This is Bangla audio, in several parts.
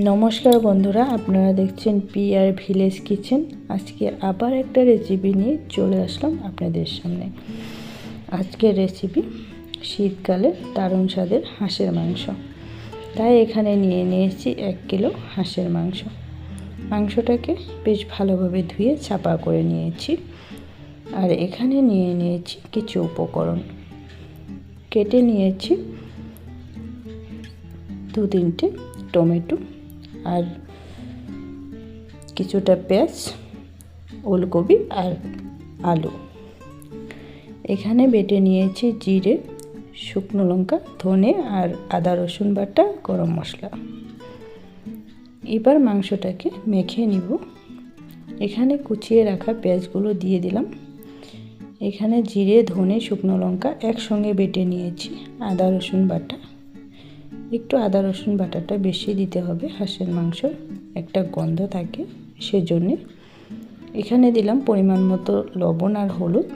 নমস্কার বন্ধুরা, আপনারা দেখছেন PR ভিলেজ কিচেন। আজকে আবার একটা রেসিপি নিয়ে চলে আসলাম আপনাদের সামনে। আজকের রেসিপি শীতকালে দারুণ স্বাদের হাঁসের মাংস। তাই এখানে নিয়ে নিয়েছি 1 কিলো হাঁসের মাংস। মাংসটাকে বেশ ভালোভাবে ধুয়ে ছাপা করে নিয়েছি। আর এখানে নিয়ে নিয়েছি কিছু উপকরণ। কেটে নিয়েছি 2-3টে টমেটো আর কিছুটা পেঁয়াজ, ওলকপি আর আলু। এখানে বেটে নিয়েছি জিরে, শুকনো লঙ্কা, ধনে আর আদা রসুন বাটা, গরম মশলা। এবার মাংসটাকে মেখে নিব। এখানে কুচিয়ে রাখা পেঁয়াজগুলো দিয়ে দিলাম। এখানে জিরে, ধনে, শুকনো লঙ্কা একসঙ্গে বেটে নিয়েছি। আদা রসুন বাটা, একটু আদা রসুন বাটাটা বেশি দিতে হবে, হাঁসের মাংস একটা গন্ধ থাকে সেজন্যে। এখানে দিলাম পরিমাণ মতো লবণ আর হলুদ,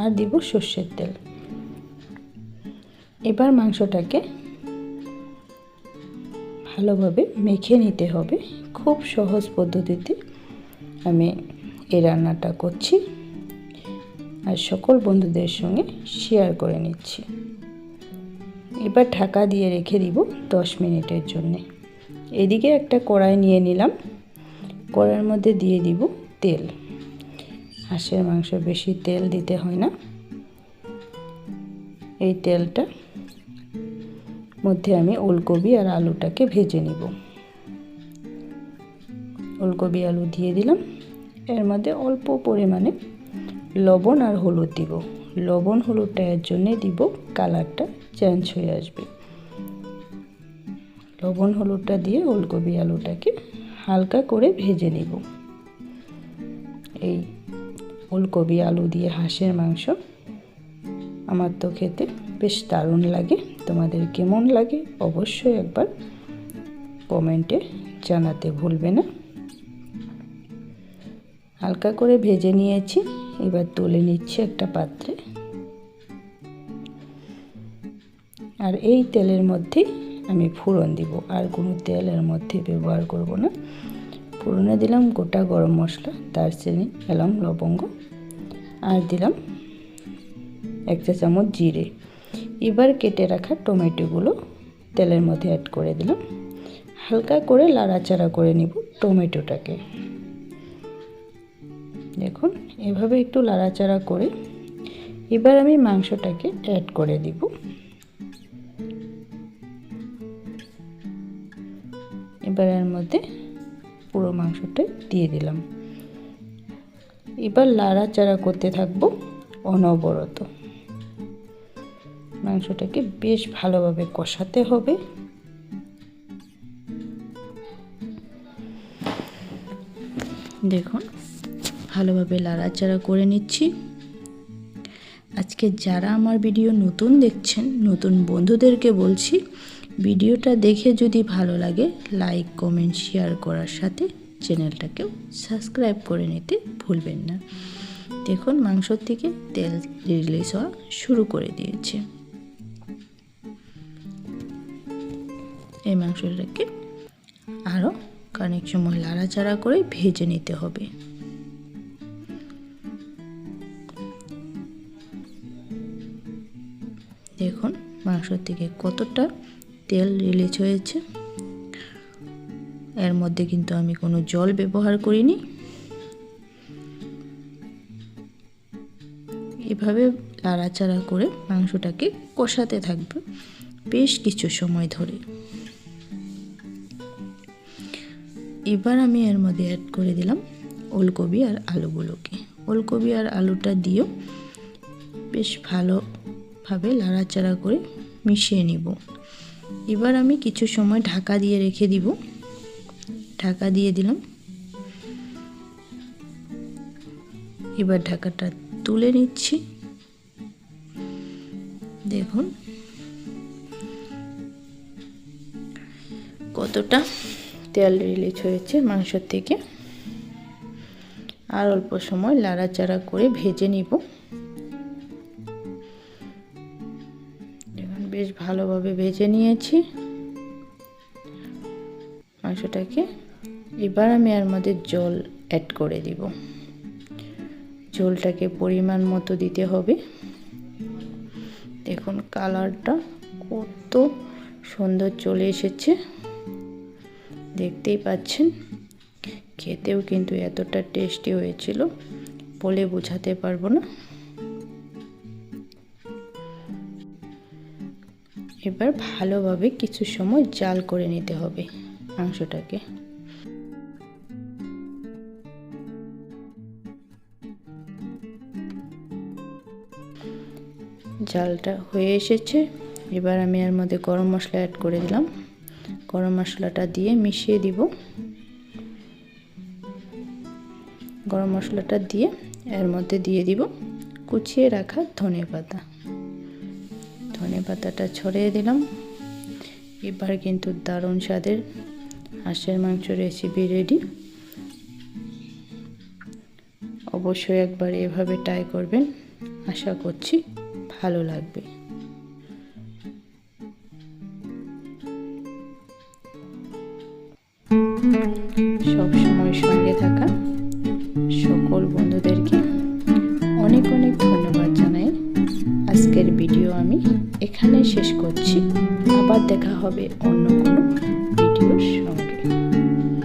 আর দিব সর্ষের তেল। এবার মাংসটাকে ভালোভাবে মেখে নিতে হবে। খুব সহজ পদ্ধতিতে আমি এই রান্নাটা করছি আর সকল বন্ধুদের সঙ্গে শেয়ার করে নিচ্ছি। এবার ঢাকা দিয়ে রেখে দিব 10 মিনিটের জন্য। এদিকে একটা কড়াই নিয়ে নিলাম। কড়াইয়ের মধ্যে দিয়ে দিব তেল। হাঁসের মাংস বেশি তেল দিতে হয় না। এই তেলটা মধ্যে আমি ওলকপি আর আলুটাকে ভেজে নিব। ওলকপি আলু দিয়ে দিলাম। এর মধ্যে অল্প পরিমাণে লবণ আর হলুদ দিব। লবণ হলুদটা এর জন্যে দিব কালারটা চেঞ্জ হয়ে আসবে। লবণ হলুদটা দিয়ে ওলকপি আলুটাকে হালকা করে ভেজে নিব। এই ওলকপি আলু দিয়ে হাঁসের মাংস আমার তো খেতে বেশ দারুণ লাগে। তোমাদের কেমন লাগে অবশ্যই একবার কমেন্টে জানাতে ভুলবে না। হালকা করে ভেজে নিয়েছি। এবার তুলে নিচ্ছি একটা পাত্রে। আর এই তেলের মধ্যে আমি ফোড়ন দিব, আর কোনো তেল এর মধ্যে ব্যবহার করব না। ফোড়নে দিলাম গোটা গরম মশলা, দারচিনি, এলাচ, লবঙ্গ, আর দিলাম 1 চা চামচ জিরে। এবার কেটে রাখা টমেটোগুলো তেলের মধ্যে অ্যাড করে দিলাম। হালকা করে নাড়াচাড়া করে নিব টমেটোটাকে। দেখুন এভাবে একটু নাড়াচাড়া করে এবার আমি মাংসটাকে অ্যাড করে দিব। এবার এর মধ্যে পুরো মাংসটা দিয়ে দিলাম। এবার নাড়াচাড়া করতে থাকবো অনবরত। মাংসটাকে বেশ ভালোভাবে কষাতে হবে। দেখুন ভালোভাবে নাড়াচাড়া করে নিচ্ছি। আজকে যারা আমার ভিডিও নতুন দেখছেন, নতুন বন্ধুদেরকে বলছি, ভিডিওটা দেখে যদি ভালো লাগে লাইক, কমেন্ট, শেয়ার করার সাথে চ্যানেলটাকেও সাবস্ক্রাইব করে নিতে ভুলবেন না। দেখুন মাংসর থেকে তেল রিলিজ হওয়া শুরু করে দিয়েছে। এই মাংসটাকে আরও খানিক সময় নাড়াচাড়া করে ভেজে নিতে হবে। দেখুন মাংসর থেকে কতটা তেল রিলিজ হয়েছে। এর মধ্যে কিন্তু আমি কোনো জল ব্যবহার করিনি। এভাবে নাড়াচাড়া করে মাংসটাকে কষাতে থাকবে বেশ কিছু সময় ধরে। এবার আমি এর মধ্যে অ্যাড করে দিলাম ওলকপি আর আলুগুলোকে। ওলকপি আর আলুটা দিয়েও বেশ ভালোভাবে নাড়াচাড়া করে মিশিয়ে নিব। এবার আমি কিছু সময় ঢাকা দিয়ে রেখে দিব। ঢাকা দিয়ে দিলাম। এবার ঢাকাটা তুলে নিচ্ছি। দেখুন কতটা তেল রিলিজ হয়েছে মাংসর থেকে। আর অল্প সময় নাড়াচাড়া করে ভেজে নিব। দেখুন বেশ ভালোভাবে ভেজে নিয়েছি। মাংসটাকে। এবার আমি এর মধ্যে জল অ্যাড করে দিব। ঝোলটাকে পরিমাণ মতো দিতে হবে। দেখুন কালারটা কত সুন্দর চলে এসেছে, দেখতেই পাচ্ছেন। খেতেও কিন্তু এতটা টেস্টি হয়েছিল, বলে বোঝাতে পারবো না। এবার ভালোভাবে কিছু সময় জাল করে নিতে হবে মাংসটাকে। জালটা হয়ে এসেছে। এবার আমি এর মধ্যে গরম মশলা অ্যাড করে দিলাম। গরম মশলাটা দিয়ে মিশিয়ে দিব। গরম মশলাটা দিয়ে এর মধ্যে দিয়ে দিব কুচিয়ে রাখা ধনেপাতা। ধনেপাতাটা ছড়িয়ে দিলাম। এবার কিন্তু দারুণ স্বাদের হাঁসের মাংস রেসিপি রেডি। অবশ্যই একবার এভাবে ট্রাই করবেন, আশা করছি ভালো লাগবে। সব সময় সঙ্গে থাকা সকল বন্ধুদেরকে অনেক অনেক ধন্যবাদ জানাই। আজকের ভিডিও আমি এখানে শেষ করছি। আবার দেখা হবে অন্য কোনো ভিডিওর সঙ্গে।